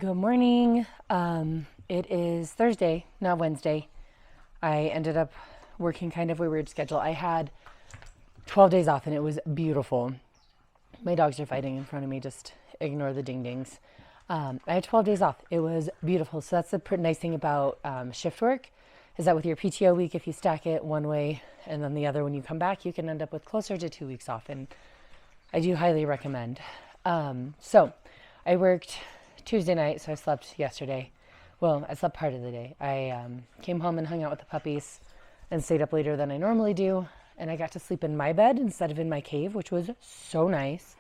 Good morning. It is Thursday, not Wednesday. I ended up working kind of a weird schedule. I had 12 days off and it was beautiful. My dogs are fighting in front of me. Just ignore the ding dings. I had 12 days off. It was beautiful. So that's the nice thing about shift work is that with your PTO week, if you stack it one way and then the other when you come back, you can end up with closer to 2 weeks off. And I do highly recommend. So I worked Tuesday night, so I slept yesterday. Well, I slept part of the day. I came home and hung out with the puppies and stayed up later than I normally do. And I got to sleep in my bed instead of in my cave, which was so nice.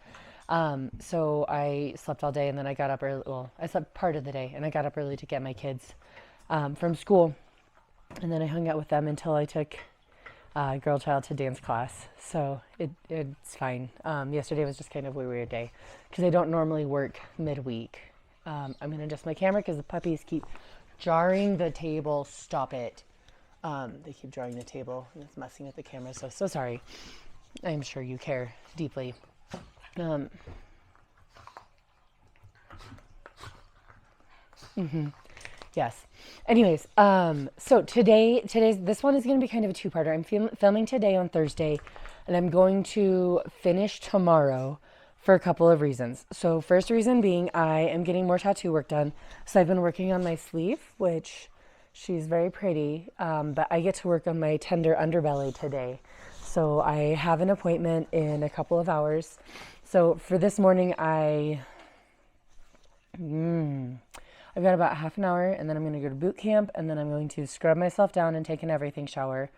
So I slept all day and then I got up early. Well, I slept part of the day and I got up early to get my kids from school. And then I hung out with them until I took girl child to dance class. So it's fine. Yesterday was just kind of a weird day because I don't normally work midweek. I'm going to adjust my camera because the puppies keep jarring the table. Stop it. They keep jarring the table and it's messing with the camera. So sorry. I'm sure you care deeply. Yes. Anyways, so today's this one is going to be kind of a two-parter. I'm filming today on Thursday, and I'm going to finish tomorrow for a couple of reasons. So first reason being I am getting more tattoo work done. So I've been working on my sleeve, which she's very pretty, but I get to work on my tender underbelly today. So I have an appointment in a couple of hours. So for this morning, I've got about half an hour, and then I'm going to go to boot camp, and then I'm going to scrub myself down and take an everything shower.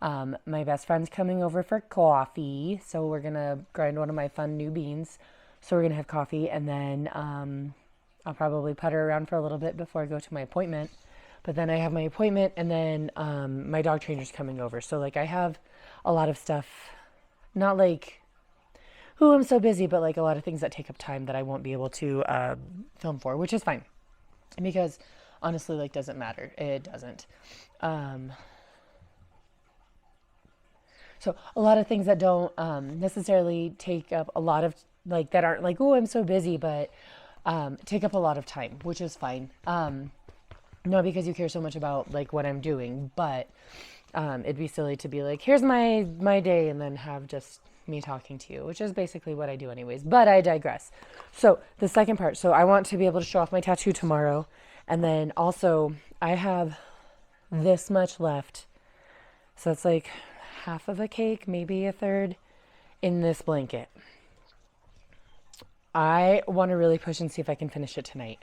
My best friend's coming over for coffee, so we're going to grind one of my fun new beans. So we're going to have coffee, and then I'll probably putter around for a little bit before I go to my appointment. But then I have my appointment, and then my dog trainer's coming over. So, I have a lot of stuff, not like, I'm so busy, but, a lot of things that take up time that I won't be able to film for, which is fine. Because honestly, doesn't matter. It doesn't. So a lot of things that don't necessarily take up a lot of, that aren't I'm so busy, but take up a lot of time, which is fine. Not because you care so much about, what I'm doing, but it'd be silly to be here's my day, and then have just me talking to you, which is basically what I do anyways, but I digress. So the second part, so I want to be able to show off my tattoo tomorrow, and then also I have this much left, so it's half of a cake, maybe a third, in this blanket. I want to really push and see if I can finish it tonight.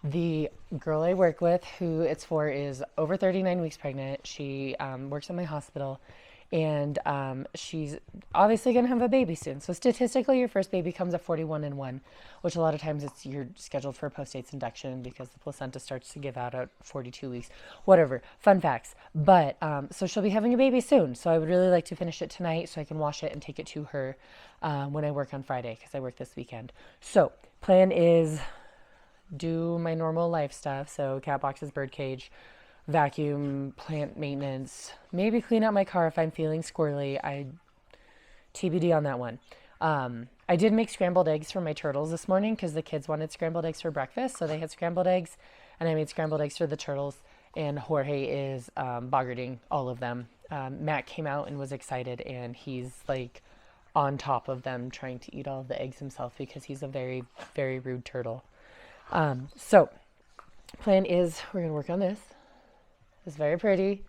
The girl I work with, who it's for, is over 39 weeks pregnant. She works at my hospital, and she's obviously going to have a baby soon. So statistically, your first baby comes at 41 and 1, which a lot of times you're scheduled for post-dates induction because the placenta starts to give out at 42 weeks. Whatever, fun facts. But so she'll be having a baby soon. So I would really like to finish it tonight so I can wash it and take it to her when I work on Friday, because I work this weekend. So plan is do my normal life stuff. So cat boxes, bird cage, vacuum, plant maintenance, maybe clean out my car if I'm feeling squirrely. TBD on that one. I did make scrambled eggs for my turtles this morning because the kids wanted scrambled eggs for breakfast. So they had scrambled eggs, and I made scrambled eggs for the turtles, and Jorge is boggarding all of them. Matt came out and was excited, and he's on top of them trying to eat all of the eggs himself because he's a very, very rude turtle. So plan is we're going to work on this. It's very pretty.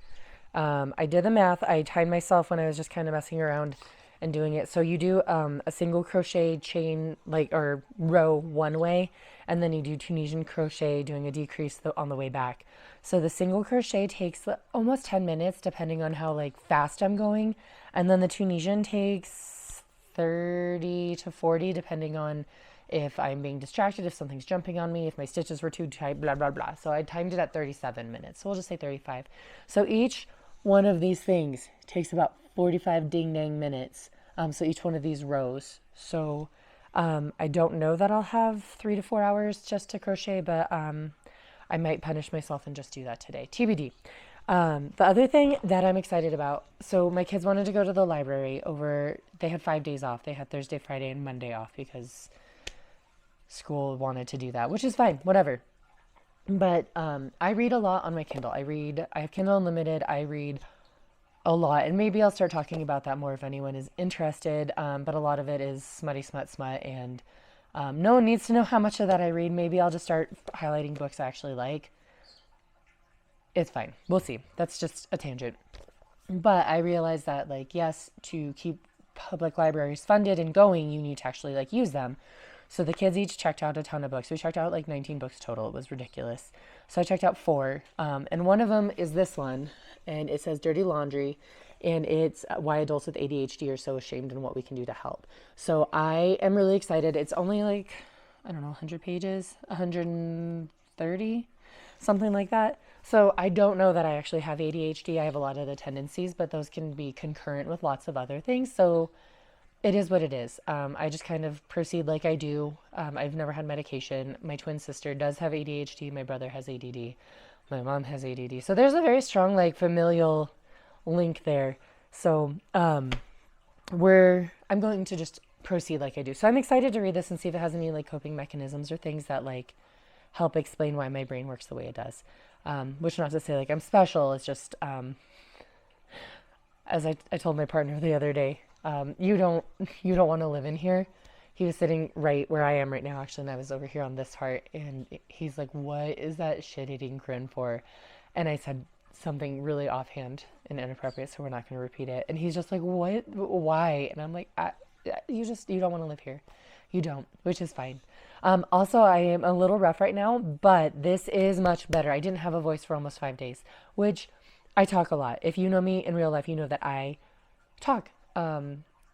I did the math. I timed myself when I was just kind of messing around and doing it. So you do a single crochet chain, or row one way, and then you do Tunisian crochet doing a decrease on the way back. So the single crochet takes almost 10 minutes depending on how fast I'm going, and then the Tunisian takes 30 to 40 depending on if I'm being distracted, if something's jumping on me, if my stitches were too tight, blah, blah, blah. So I timed it at 37 minutes. So we'll just say 35. So each one of these things takes about 45 ding-dang minutes. So each one of these rows. So I don't know that I'll have 3 to 4 hours just to crochet, but I might punish myself and just do that today. TBD. The other thing that I'm excited about, so my kids wanted to go to the library they had 5 days off. They had Thursday, Friday, and Monday off because school wanted to do that, which is fine, whatever. But I read a lot on my Kindle. I have Kindle Unlimited. I read a lot, and maybe I'll start talking about that more if anyone is interested. But a lot of it is smutty smut, and no one needs to know how much of that I read. Maybe I'll just start highlighting books I actually like. It's fine. We'll see. That's just a tangent. But I realized that, like, yes, to keep public libraries funded and going, you need to actually like use them. So the kids each checked out a ton of books. We checked out like 19 books total. It was ridiculous. So I checked out four, and one of them is this one, and it says Dirty Laundry, and it's why adults with ADHD are so ashamed and what we can do to help. So I am really excited. It's only like, I don't know, 100 pages, 130, something like that. So I don't know that I actually have ADHD. I have a lot of the tendencies, but those can be concurrent with lots of other things. So it is what it is. I just kind of proceed like I do. I've never had medication. My twin sister does have ADHD. My brother has ADD. My mom has ADD. So there's a very strong like familial link there. So I'm going to just proceed like I do. So I'm excited to read this and see if it has any like coping mechanisms or things that like help explain why my brain works the way it does. Which not to say like I'm special. It's just as I told my partner the other day, you don't want to live in here. He was sitting right where I am right now, actually, and I was over here on this part, and he's like, "What is that shit-eating grin for?" And I said something really offhand and inappropriate, so we're not going to repeat it. And he's just like, "What? Why?" And I'm like, you don't want to live here. You don't, which is fine. Also, I am a little rough right now, but this is much better. I didn't have a voice for almost 5 days, which I talk a lot. If you know me in real life, you know that I talk.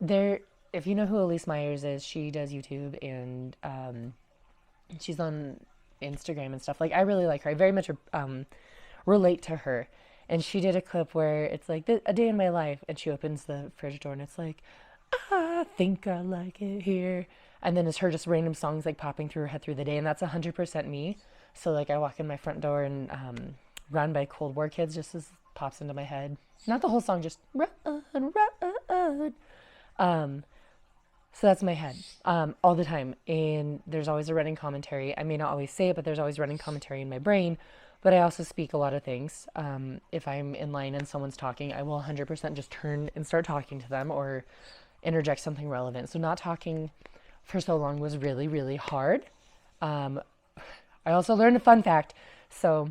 There, if you know who Elise Myers is, she does YouTube and she's on Instagram and stuff. Like, I really like her. I very much relate to her. And she did a clip where it's like a day in my life, and she opens the fridge door and it's like, I think I like it here. And then it's her just random songs like popping through her head through the day, and that's 100% me. So like I walk in my front door and Run by Cold War Kids just as pops into my head. Not the whole song, just run, run. Um, so that's my head all the time. And there's always a running commentary. I may not always say it, but there's always running commentary in my brain. But I also speak a lot of things. If I'm in line and someone's talking, I will 100% just turn and start talking to them or interject something relevant. So not talking for so long was really, really hard. I also learned a fun fact. So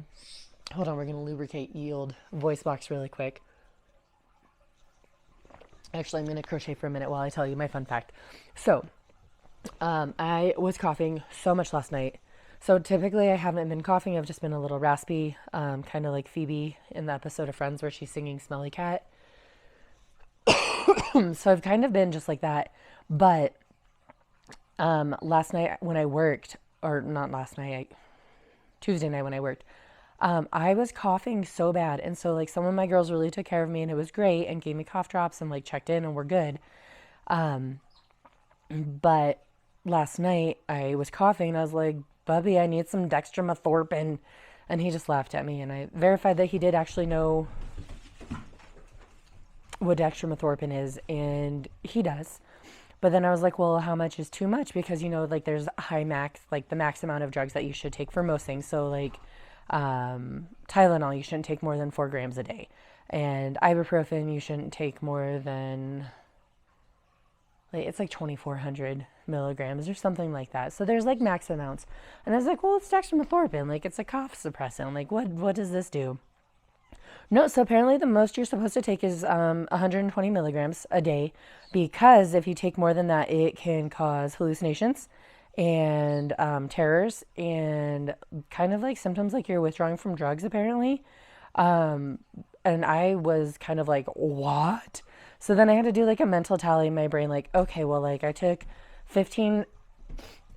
hold on, we're going to lubricate yield voice box really quick. Actually, I'm going to crochet for a minute while I tell you my fun fact. So I was coughing so much last night. So typically I haven't been coughing. I've just been a little raspy, kind of like Phoebe in the episode of Friends where she's singing Smelly Cat. So I've kind of been just like that. But last night when I worked, or not last night, Tuesday night when I worked, I was coughing so bad. And so like some of my girls really took care of me and it was great and gave me cough drops and like checked in and we're good. But last night I was coughing and I was like, Bubby, I need some dextromethorphan. And he just laughed at me, and I verified that he did actually know what dextromethorphan is, and he does. But then I was like, well, how much is too much? Because, you know, like there's high max, like the max amount of drugs that you should take for most things. So like Tylenol, you shouldn't take more than 4 grams a day. And ibuprofen, you shouldn't take more than, like, it's like 2,400 milligrams or something like that. So there's like max amounts. And I was like, well, it's dextromethorphan. Like, it's a cough suppressant. Like, what does this do? No, so apparently the most you're supposed to take is 120 milligrams a day, because if you take more than that, it can cause hallucinations and terrors and kind of like symptoms like you're withdrawing from drugs, apparently. Um, and I was kind of like, what? So then I had to do like a mental tally in my brain, like, okay, well, like I took 15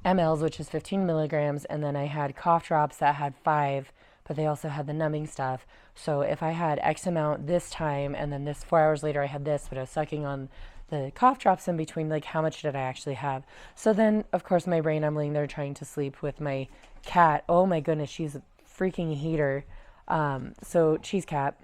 mLs, which is 15 milligrams, and then I had cough drops that had 5, but they also had the numbing stuff. So if I had X amount this time, and then this 4 hours later I had this, but I was sucking on the cough drops in between, like how much did I actually have? So then, of course, my brain, I'm laying there trying to sleep with my cat. Oh my goodness, she's a freaking heater. So Cheese Cat,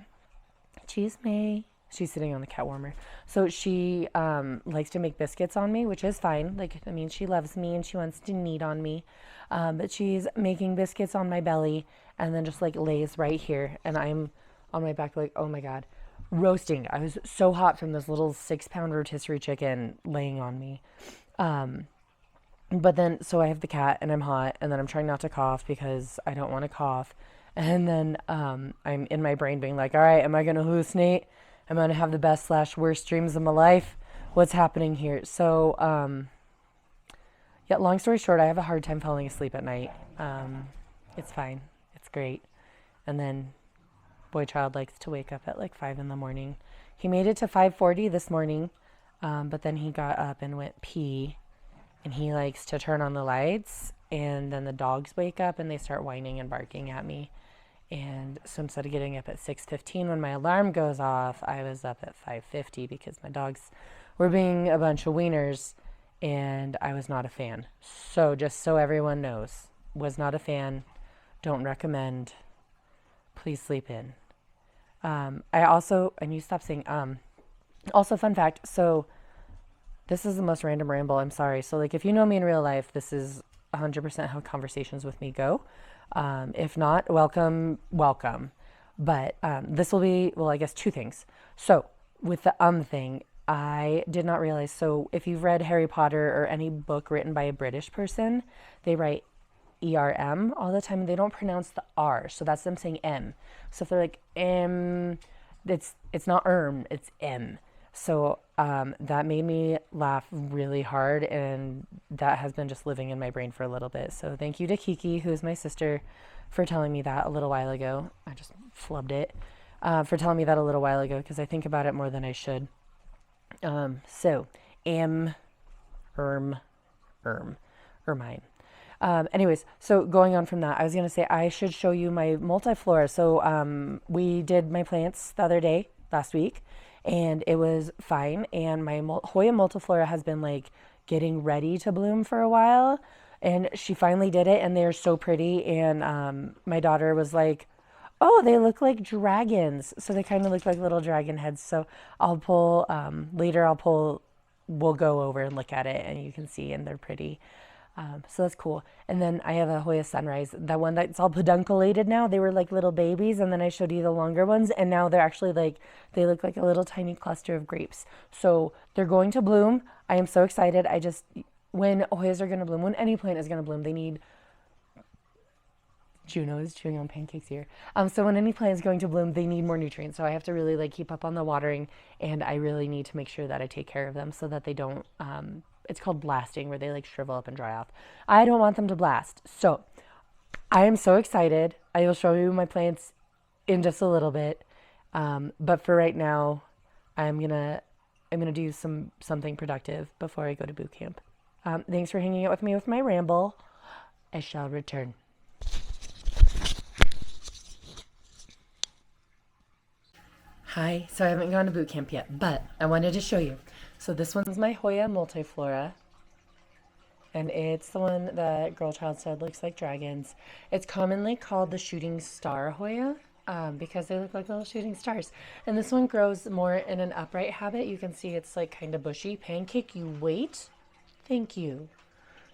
Cheese May, She's sitting on the cat warmer. So she likes to make biscuits on me, which is fine. Like, I mean, she loves me and she wants to knead on me. But she's making biscuits on my belly and then just like lays right here. And I'm on my back like, oh my God, roasting. I was so hot from this little 6-pound rotisserie chicken laying on me. But then, so I have the cat and I'm hot and then I'm trying not to cough because I don't want to cough. And then I'm in my brain being like, all right, am I going to hallucinate? Am I going to have the best / worst dreams of my life? What's happening here? So, yeah, long story short, I have a hard time falling asleep at night. It's fine. It's great. And then boy child likes to wake up at like 5 in the morning. He made it to 5:40 this morning, but then he got up and went pee. And he likes to turn on the lights, and then the dogs wake up and they start whining and barking at me. And so instead of getting up at 6:15 when my alarm goes off, I was up at 5:50 because my dogs were being a bunch of wieners, and I was not a fan. So just so everyone knows, was not a fan. Don't recommend. Please sleep in. I also, and you stop saying also fun fact, so this is the most random ramble. I'm sorry. So like if you know me in real life, this is 100% how conversations with me go. If not, welcome. But this will be, well, I guess 2 things. So with the thing, I did not realize. So if you've read Harry Potter or any book written by a British person, they write ERM all the time and they don't pronounce the R. So that's them saying M. So if they're like M, it's not it's M. So that made me laugh really hard, and that has been just living in my brain for a little bit. So thank you to Kiki, who's my sister, for telling me that a little while ago. I just flubbed it. For telling me that a little while ago, because I think about it more than I should. So, ermine. Anyways, so going on from that, I was going to say I should show you my multiflora. So we did my plants the other day, last week, and it was fine. And my Hoya multiflora has been like getting ready to bloom for a while, and she finally did it, and they're so pretty. And my daughter was like, oh, they look like dragons. So they kind of look like little dragon heads. So I'll pull, we'll go over and look at it, and you can see, and they're pretty. So that's cool. And then I have a Hoya Sunrise, that one that's all pedunculated now. They were like little babies, and then I showed you the longer ones, and now they're actually like, they look like a little tiny cluster of grapes. So they're going to bloom. I am so excited. When Hoyas are going to bloom, when any plant is going to bloom, they need, Juno is chewing on pancakes here. So when any plant is going to bloom, they need more nutrients. So I have to really like keep up on the watering, and I really need to make sure that I take care of them so that they don't, it's called blasting, where they like shrivel up and dry off. I don't want them to blast. So I am so excited. I will show you my plants in just a little bit. But for right now, I'm gonna do something productive before I go to boot camp. Thanks for hanging out with me with my ramble. I shall return. Hi, so I haven't gone to boot camp yet, but I wanted to show you. So this one's my Hoya multiflora, and it's the one that Girl Child said looks like dragons. It's commonly called the shooting star Hoya because they look like little shooting stars. And this one grows more in an upright habit. You can see it's like kind of bushy. Pancake, you wait. Thank you.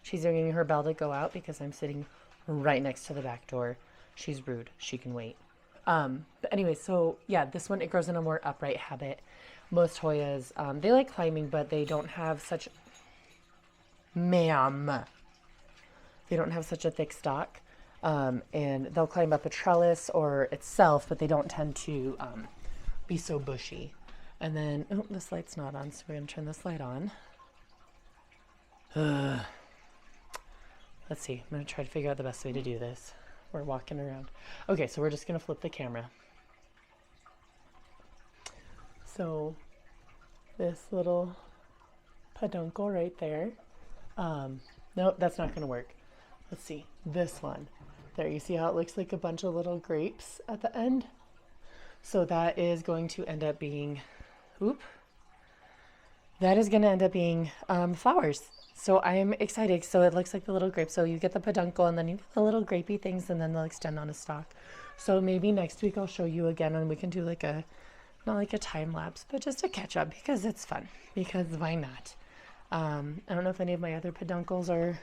She's ringing her bell to go out because I'm sitting right next to the back door. She's rude. She can wait. But anyway, so yeah, this one, it grows in a more upright habit. Most Hoyas, they like climbing, but they don't have such, they don't have such a thick stalk. And they'll climb up a trellis or itself, but they don't tend to, be so bushy. And then, oh, this light's not on, so we're going to turn this light on. Let's see, I'm going to try to figure out the best way to do this. We're walking around. Okay, so we're just going to flip the camera. So this little peduncle right there. Nope, that's not going to work. Let's see. This one. There, you see how it looks like a bunch of little grapes at the end? So that is going to end up being, flowers. So I'm excited. So it looks like the little grape. So you get the peduncle, and then you get the little grapey things, and then they'll extend on a stalk. So maybe next week I'll show you again, and we can do like a not like a time lapse, but just a catch up because it's fun. Because why not? I don't know if any of my other peduncles are.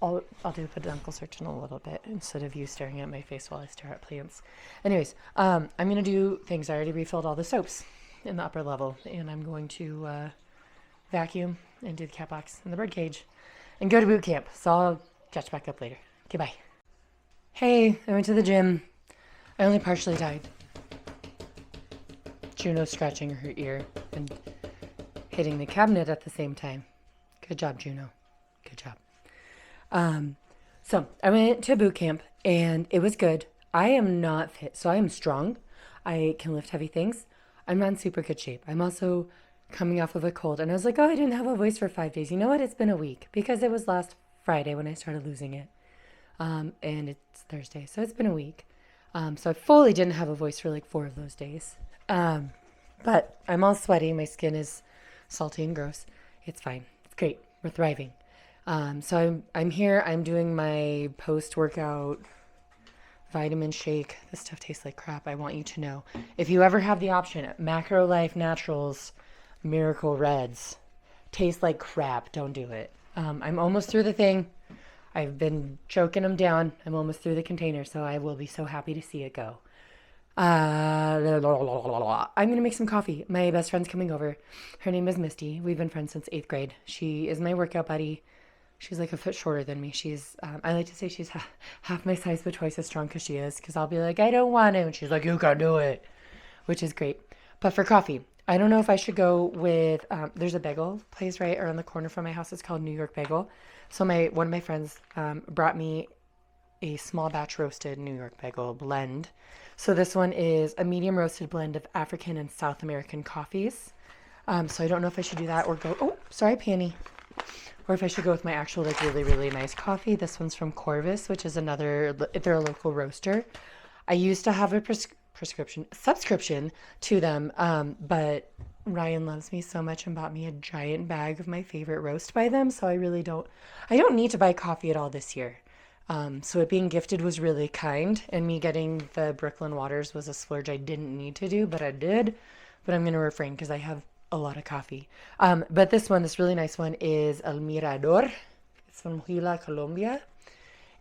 I'll do a peduncle search in a little bit instead of you staring at my face while I stare at plants. Anyways, I'm gonna do things. I already refilled all the soaps in the upper level, and I'm going to vacuum and do the cat box and the bird cage and go to boot camp. So I'll catch back up later. Okay, bye. Hey, I went to the gym. I only partially died. Juno's scratching her ear and hitting the cabinet at the same time. Good job, Juno. Good job. So I went to boot camp and it was good. I am not fit, so I am strong. I can lift heavy things. I'm not in super good shape. I'm also coming off of a cold, and I was like, oh, I didn't have a voice for 5 days. You know what? It's been a week because it was last Friday when I started losing it. And it's Thursday, so it's been a week. So I fully didn't have a voice for like 4 of those days. But I'm all sweaty. My skin is salty and gross. It's fine. It's great. We're thriving. So I'm here. I'm doing my post-workout vitamin shake. This stuff tastes like crap. I want you to know. If you ever have the option, Macro Life Naturals Miracle Reds taste like crap. Don't do it. I'm almost through the thing. I've been choking them down. I'm almost through the container, so I will be so happy to see it go. I'm going to make some coffee. My best friend's coming over. Her name is Misty. We've been friends since 8th grade. She is my workout buddy. She's like a foot shorter than me. I like to say she's half my size, but twice as strong because she is. Because I'll be like, I don't want to. And she's like, you can do it. Which is great. But for coffee, I don't know if I should go with, there's a bagel place right around the corner from my house. It's called New York Bagel. So one of my friends brought me a small batch roasted New York Bagel blend. So this one is a medium roasted blend of African and South American coffees. So I don't know if I should do that or go, oh, sorry, Panny. Or if I should go with my actual, like, really, really nice coffee. This one's from Corvus, which is they're a local roaster. I used to have a subscription to them, but Ryan loves me so much and bought me a giant bag of my favorite roast by them, so I don't need to buy coffee at all this year. So it being gifted was really kind, and me getting the Brooklyn Waters was a splurge I didn't need to do, but I did. But I'm going to refrain because I have a lot of coffee. But this really nice one is El Mirador. It's from Huila, Colombia.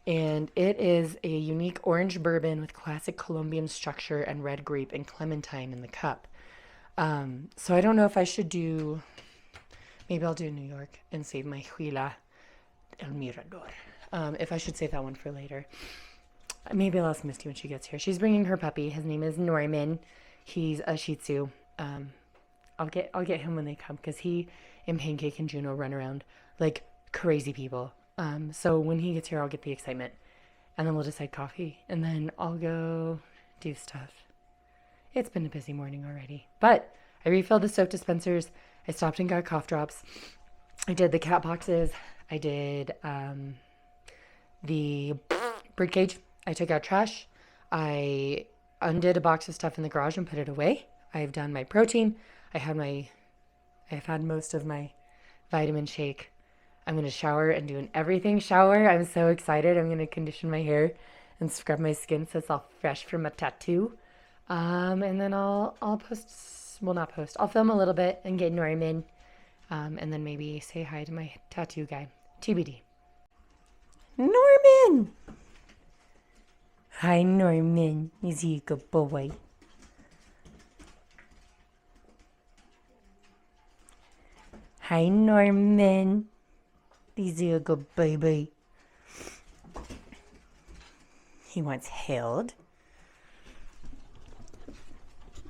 And it is a unique orange bourbon with classic Colombian structure and red grape and clementine in the cup. So I don't know if I should maybe I'll do New York and save my Huila El Mirador. If I should save that one for later. Maybe I'll ask Misty when she gets here. She's bringing her puppy. His name is Norman. He's a Shih Tzu. I'll get him when they come because he and Pancake and Juno run around like crazy people. So when he gets here, I'll get the excitement, and then we'll decide coffee, and then I'll go do stuff. It's been a busy morning already, but I refilled the soap dispensers. I stopped and got cough drops. I did the cat boxes. I did the bird cage. I took out trash. I undid a box of stuff in the garage and put it away. I've done my protein. I've had most of my vitamin shake. I'm going to shower and do an everything shower. I'm so excited. I'm going to condition my hair and scrub my skin so it's all fresh from a tattoo. And then I'll film a little bit and get Norman. And then maybe say hi to my tattoo guy. TBD. Norman! Hi, Norman. Is he a good boy? Hi, Norman. Is he a good baby? He wants held.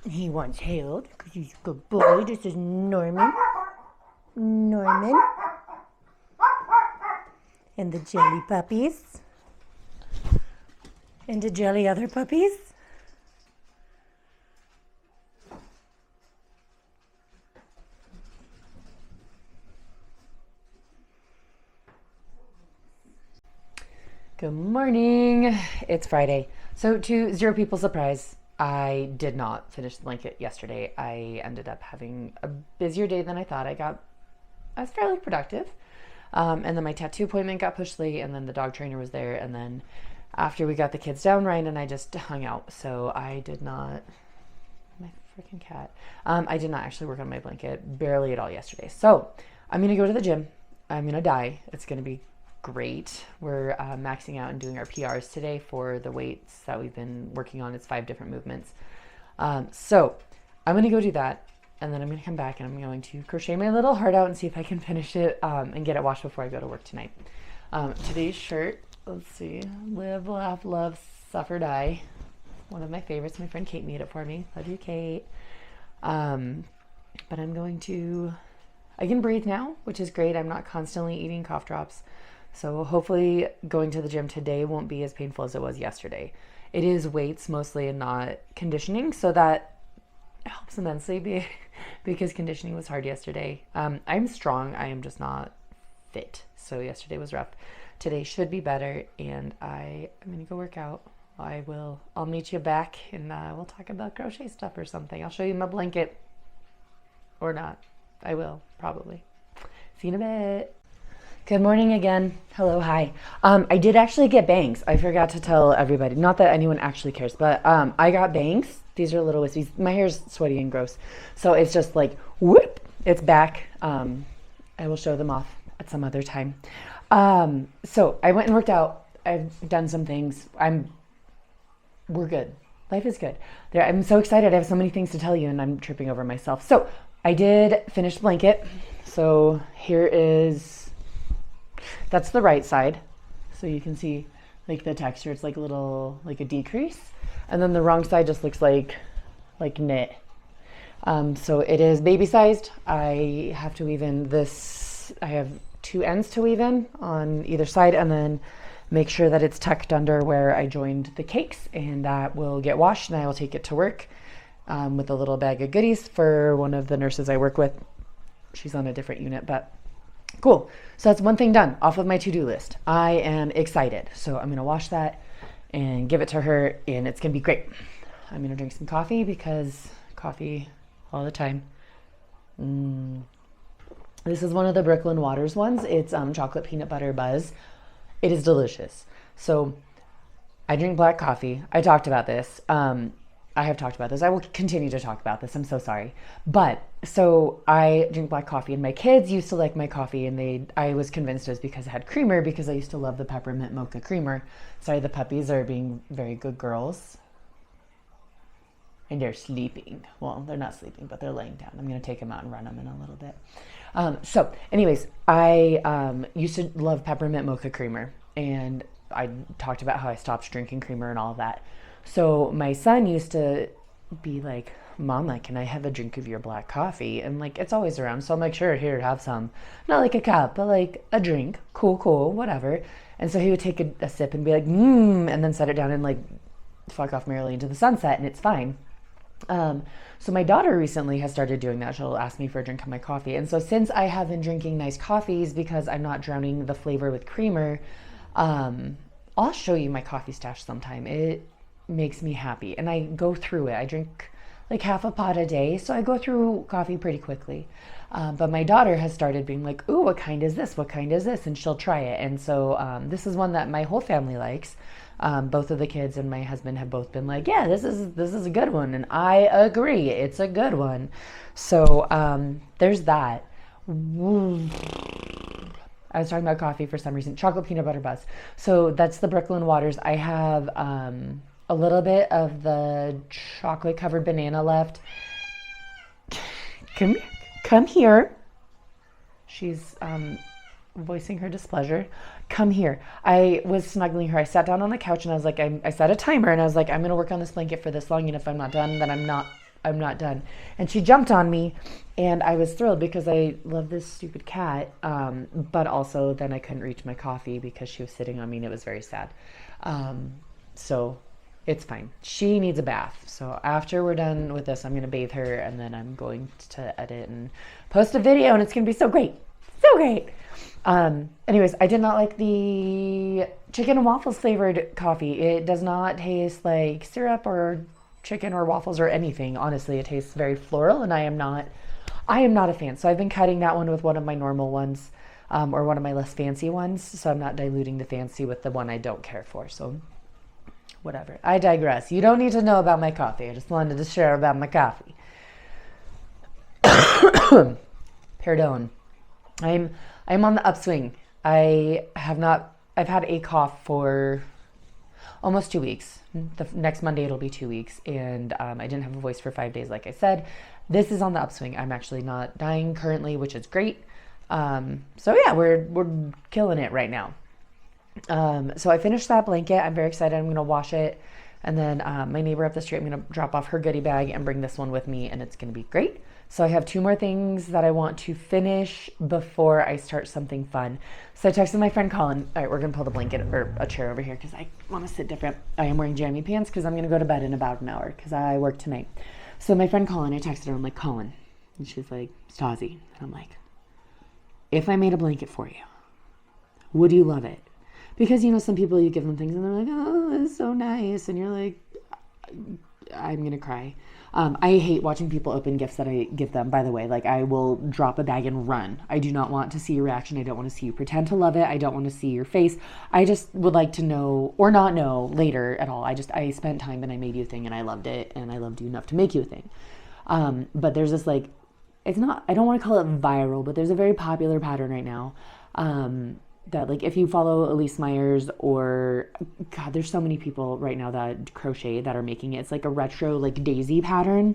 He wants held because he's a good boy. This is Norman. Norman. And the jelly puppies. And the jelly other puppies. Good morning. It's Friday. So to zero people's surprise, I did not finish the blanket yesterday. I ended up having a busier day than I thought. I was fairly productive. And then my tattoo appointment got pushed late, and then the dog trainer was there, and then after we got the kids down, Ryan and I just hung out. So I did not, my freaking cat. I did not actually work on my blanket barely at all yesterday. So I'm going to go to the gym. I'm going to die. It's going to be great. We're maxing out and doing our PRs today for the weights that we've been working on. It's 5 different movements. So I'm going to go do that. And then I'm going to come back and I'm going to crochet my little heart out and see if I can finish it and get it washed before I go to work tonight. Today's shirt, let's see, Live, Laugh, Love, Suffer, Die. One of my favorites. My friend Kate made it for me. Love you, Kate. But I'm going to, I can breathe now, which is great. I'm not constantly eating cough drops. So hopefully going to the gym today won't be as painful as it was yesterday. It is weights mostly and not conditioning, so that helps immensely because conditioning was hard yesterday. I'm strong. I am just not fit. So yesterday was rough. Today should be better, and I'm going to go work out. I'll meet you back, and we'll talk about crochet stuff or something. I'll show you my blanket. Or not. I will, probably. See you in a bit. Good morning again. Hello, hi. I did actually get bangs. I forgot to tell everybody. Not that anyone actually cares, but I got bangs. These are little wispies. My hair's sweaty and gross. So it's just like, whoop, it's back. I will show them off at some other time. So I went and worked out. I've done some things. We're good. Life is good. I'm so excited. I have so many things to tell you, and I'm tripping over myself. So I did finish the blanket. So here is, that's the right side. So you can see like the texture. It's like a little, like a decrease. And then the wrong side just looks like knit. So it is baby sized. I have to weave in this. I have 2 ends to weave in on either side, and then make sure that it's tucked under where I joined the cakes, and that will get washed, and I will take it to work with a little bag of goodies for one of the nurses I work with. She's on a different unit, but cool. So that's one thing done off of my to-do list. I am excited. So I'm going to wash that and give it to her, and it's going to be great. I'm going to drink some coffee because coffee all the time. This is one of the Brooklyn Waters ones. It's chocolate peanut butter buzz. It is delicious. So I drink black coffee. I talked about this. I have talked about this. I will continue to talk about this. I'm so sorry. But so I drink black coffee, and my kids used to like my coffee, and I was convinced it was because it had creamer, because I used to love the peppermint mocha creamer. Sorry, the puppies are being very good girls. And they're sleeping. Well, they're not sleeping, but they're laying down. I'm going to take them out and run them in a little bit. So anyways, I used to love peppermint mocha creamer, and I talked about how I stopped drinking creamer and all of that. So my son used to be like, Mama, can I have a drink of your black coffee? And like, it's always around. So I'm like, sure, here, have some. Not like a cup, but like a drink. Cool, whatever. And so he would take a sip and be like, and then set it down and like fuck off merrily into the sunset, and it's fine. So my daughter recently has started doing that. She'll ask me for a drink of my coffee. And so since I have been drinking nice coffees because I'm not drowning the flavor with creamer, I'll show you my coffee stash sometime. It makes me happy. And I go through it. I drink like half a pot a day. So I go through coffee pretty quickly. But my daughter has started being like, ooh, what kind is this? What kind is this? And she'll try it. And so this is one that my whole family likes. Both of the kids and my husband have both been like, yeah, this is a good one. And I agree. It's a good one. So there's that. I was talking about coffee for some reason. Chocolate peanut butter buzz. So that's the Brooklyn Waters. I have a little bit of the chocolate covered banana left. Come here. She's voicing her displeasure. Come here. I was snuggling her. I sat down on the couch, and I was like, I set a timer, and I was like, I'm going to work on this blanket for this long, and if I'm not done, then I'm not done. And she jumped on me, and I was thrilled because I love this stupid cat. But also then I couldn't reach my coffee because she was sitting on me, and it was very sad. So it's fine. She needs a bath. So after we're done with this, I'm going to bathe her, and then I'm going to edit and post a video, and it's going to be so great. So great. Anyways, I did not like the chicken and waffles flavored coffee. It does not taste like syrup or chicken or waffles or anything. Honestly, it tastes very floral, and I am not a fan. So I've been cutting that one with one of my normal ones, or one of my less fancy ones. So I'm not diluting the fancy with the one I don't care for. So whatever. I digress. You don't need to know about my coffee. I just wanted to share about my coffee. Pardon. I'm on the upswing. I've had a cough for almost 2 weeks. The next Monday it'll be 2 weeks, and I didn't have a voice for 5 days, like I said. This is on the upswing. I'm actually not dying currently, which is great. So yeah, we're killing it right now. So I finished that blanket. I'm very excited. I'm gonna wash it, and then my neighbor up the street, I'm gonna drop off her goodie bag and bring this one with me, and it's gonna be great. So I have 2 more things that I want to finish before I start something fun. So I texted my friend Colin. All right, we're gonna pull the blanket or a chair over here because I want to sit different. I am wearing jammy pants because I'm gonna go to bed in about an hour because I work tonight. So my friend Colin, I texted her. I'm like, Colin, and she's like, Stasi, and I'm like, if I made a blanket for you, would you love it? Because, you know, some people, you give them things and they're like, oh, it's so nice. And you're like, I'm going to cry. I hate watching people open gifts that I give them, by the way. Like, I will drop a bag and run. I do not want to see your reaction. I don't want to see you pretend to love it. I don't want to see your face. I just would like to know or not know later at all. I spent time and I made you a thing and I loved it and I loved you enough to make you a thing. But there's this, like, it's not, I don't want to call it viral, but there's a very popular pattern right now. That, like, if you follow Elise Myers or, God, there's so many people right now that crochet that are making it. It's like a retro, like, daisy pattern.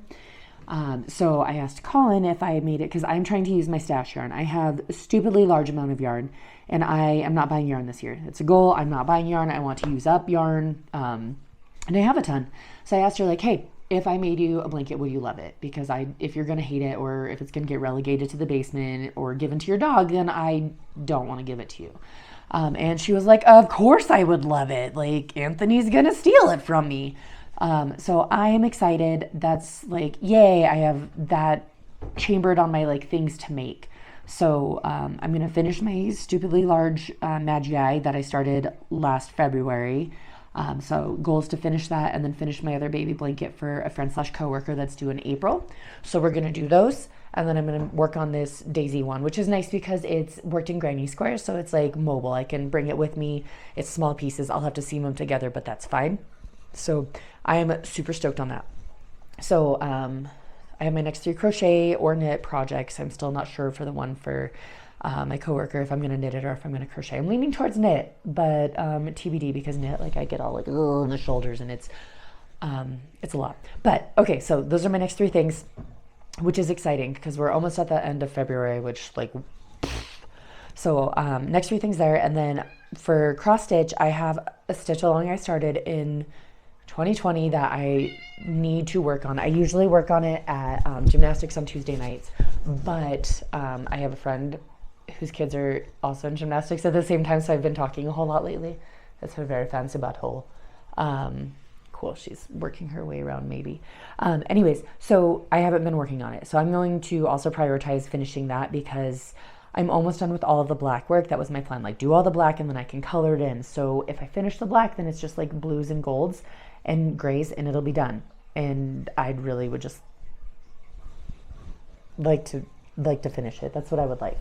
So I asked Colin if I made it, because I'm trying to use my stash yarn. I have a stupidly large amount of yarn, and I am not buying yarn this year. It's a goal. I'm not buying yarn. I want to use up yarn, and I have a ton. So I asked her, like, hey, if I made you a blanket, would you love it? Because if you're going to hate it, or if it's going to get relegated to the basement or given to your dog, then I don't want to give it to you. And she was like, of course I would love it. Like, Anthony's going to steal it from me. So I am excited. That's like, yay, I have that chambered on my, like, things to make. So I'm going to finish my stupidly large Magi that I started last February. So goal is to finish that and then finish my other baby blanket for a friend / coworker that's due in April. So we're going to do those. And then I'm going to work on this daisy one, which is nice because it's worked in granny squares. So it's like mobile. I can bring it with me. It's small pieces. I'll have to seam them together, but that's fine. So I am super stoked on that. So I have my next 3 crochet or knit projects. I'm still not sure for the one for my coworker if I'm going to knit it or if I'm going to crochet. I'm leaning towards knit, but TBD, because knit, like, I get all like in the shoulders and it's a lot. But okay, so those are my next 3 things, which is exciting because we're almost at the end of February, which, like, so next 3 things there. And then for cross stitch, I have a stitch along I started in 2020 that I need to work on. I usually work on it at gymnastics on Tuesday nights, but I have a friend whose kids are also in gymnastics at the same time, so I've been talking a whole lot lately. That's her very fancy butthole. Cool, she's working her way around maybe. Anyways, so I haven't been working on it, so I'm going to also prioritize finishing that because I'm almost done with all of the black work. That was my plan, like, do all the black and then I can color it in. So if I finish the black, then it's just like blues and golds and grays and it'll be done. And I really would just like to finish it. That's what I would like.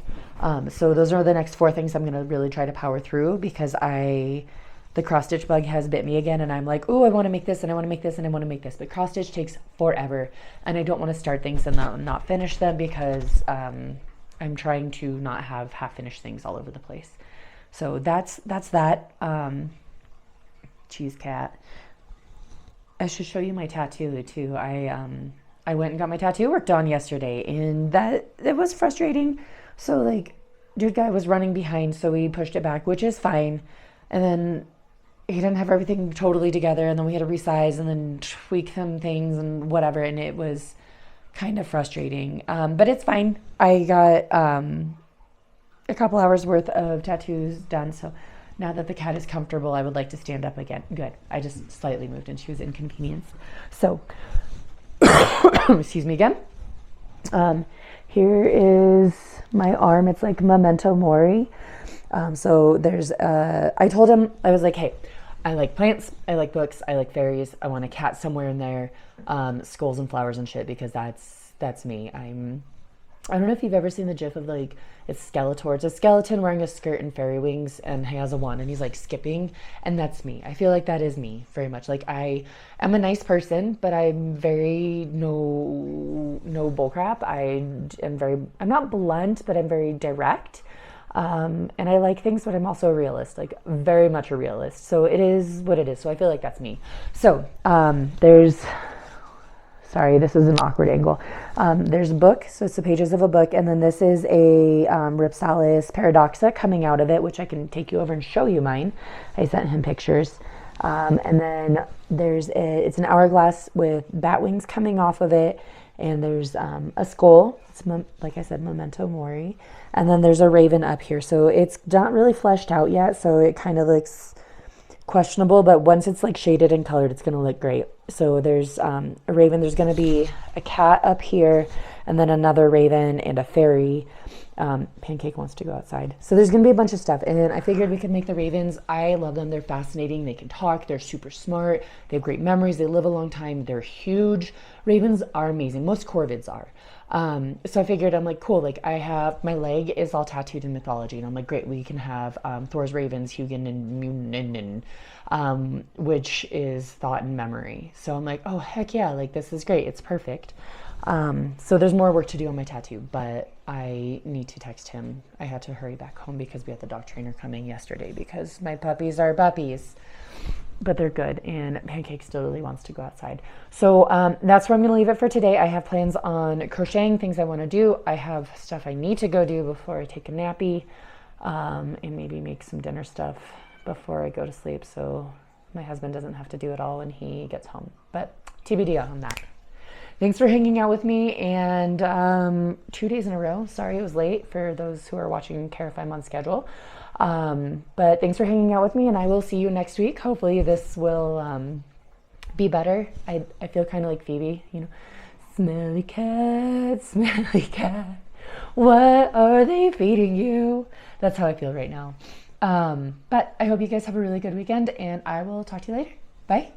So those are the next 4 things I'm going to really try to power through because the cross stitch bug has bit me again, and I'm like, oh, I want to make this and I want to make this and I want to make this, but cross stitch takes forever, and I don't want to start things and not finish them because I'm trying to not have half finished things all over the place. So that's that. Cheese cat. I should show you my tattoo too. I went and got my tattoo work done yesterday, and it was frustrating. So, like, dude guy was running behind, so we pushed it back, which is fine. And then he didn't have everything totally together, and then we had to resize and then tweak some things and whatever, and it was kind of frustrating. But it's fine. I got a couple hours worth of tattoos done, so now that the cat is comfortable, I would like to stand up again. Good. I just slightly moved and she was inconvenienced. So, excuse me again. Here is my arm. It's like memento mori. So there's, I told him, I was like, hey, I like plants, I like books, I like fairies. I want a cat somewhere in there, skulls and flowers and shit, because that's me. I don't know if you've ever seen the gif of like it's Skeletor. It's a skeleton wearing a skirt and fairy wings, and he has a wand and he's like skipping, and that's me. I feel like that is me very much. Like I am a nice person, but I'm very no bullcrap. I'm not blunt, but I'm very direct. And I like things, but I'm also a realist, like very much a realist. So it is what it is. So I feel like that's me. So sorry, this is an awkward angle. There's a book, so it's the pages of a book, and then this is a Ripsalis Paradoxa coming out of it, which I can take you over and show you mine. I sent him pictures. And then it's an hourglass with bat wings coming off of it, and there's a skull. It's like I said, memento mori. And then there's a raven up here. So it's not really fleshed out yet, so it kind of looks questionable, but once it's like shaded and colored, it's going to look great. So there's a raven, there's going to be a cat up here, and then another raven and a fairy. Pancake wants to go outside. So there's going to be a bunch of stuff, and I figured we could make the ravens. I love them. They're fascinating. They can talk. They're super smart. They have great memories. They live a long time. They're huge. Ravens are amazing. Most corvids are. So I figured, I'm like, cool, like I have, my leg is all tattooed in mythology, and I'm like, great, we can have Thor's ravens, Hugin and Munin, which is thought and memory. So I'm like, oh, heck yeah, like this is great, it's perfect. So there's more work to do on my tattoo, but I need to text him. I had to hurry back home because we had the dog trainer coming yesterday because my puppies are puppies. But they're good, and Pancake still really wants to go outside. So that's where I'm going to leave it for today. I have plans on crocheting, things I want to do. I have stuff I need to go do before I take a nappy, and maybe make some dinner stuff before I go to sleep so my husband doesn't have to do it all when he gets home. But TBD on that. Thanks for hanging out with me, and 2 days in a row. Sorry it was late for those who are watching Care If I'm on schedule. But thanks for hanging out with me, and I will see you next week. Hopefully this will be better. I feel kind of like Phoebe, you know, smelly cat, what are they feeding you? That's how I feel right now. But I hope you guys have a really good weekend, and I will talk to you later. Bye.